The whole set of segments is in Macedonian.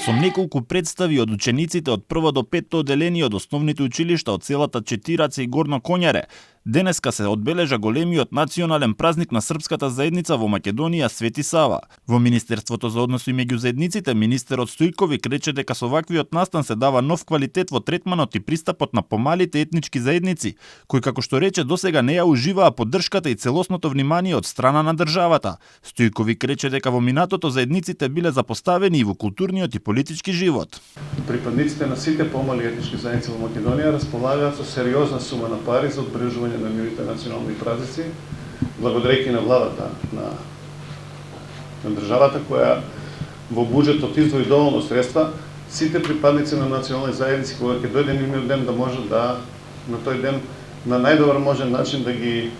Со неколку представи од учениците од прво до петто одделение од основните училишта од селата Четираце и Горно Коњаре, денеска се одбележа големиот национален празник на српската заедница во Македонија Свети Сава. Во Министерството за односи меѓу заедниците, министерот Стојковик рече дека со ваквиот настан се дава нов квалитет во третманот и пристапот на помалите етнички заедници, кои како што рече досега не ја уживаа поддршката и целосното внимание од страна на државата. Стојковик рече дека во минатото заедниците биле запоставени и во културниот и политички живот. Припадниците на сите помали етнички заедници во Македонија располагаат со сериозна сума на пари за одбележување на нивните национални празници, благодарејќи на владата на државата која во буџетот издвои доволно средства, сите припадници на национални заедници кога ќе дојде нивниот ден да може да на тој ден на најдобар можен начин да ги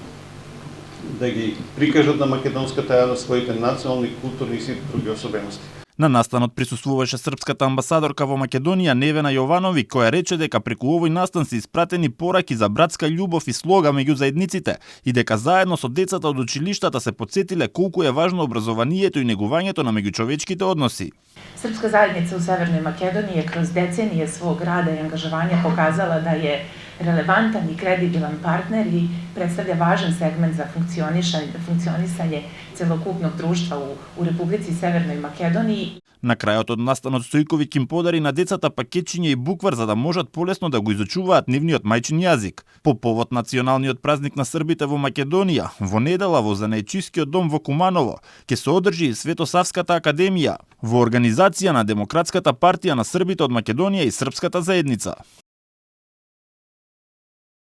прикажат на македонската јавност своите национални, културни и сите други особености. На настанот присуствуваше српската амбасадорка во Македонија Невена Јованови, која рече дека преку овој настан се испратени пораки за братска љубов и слога меѓу заедниците и дека заедно со децата од училиштата се потсетиле колку е важно образованието и негувањето на меѓучовечките односи. Srpska zajednica u Severnoj Makedoniji je kroz decenije svog rada i angažovanja pokazala da je relevantan i kredibilan partner i predstavlja važan segment za funkcionisanje celokupnog društva u Republici Severnoj Makedoniji. На крајот од настанот Стојковик им подари на децата пакетчиња и буквар за да можат полесно да го изучуваат нивниот мајчин јазик. По повод националниот празник на србите во Македонија, во недела во Занајчискиот дом во Куманово ќе се одржи и Светосавската академија во организација на Демократската партија на србите од Македонија и Српската заедница.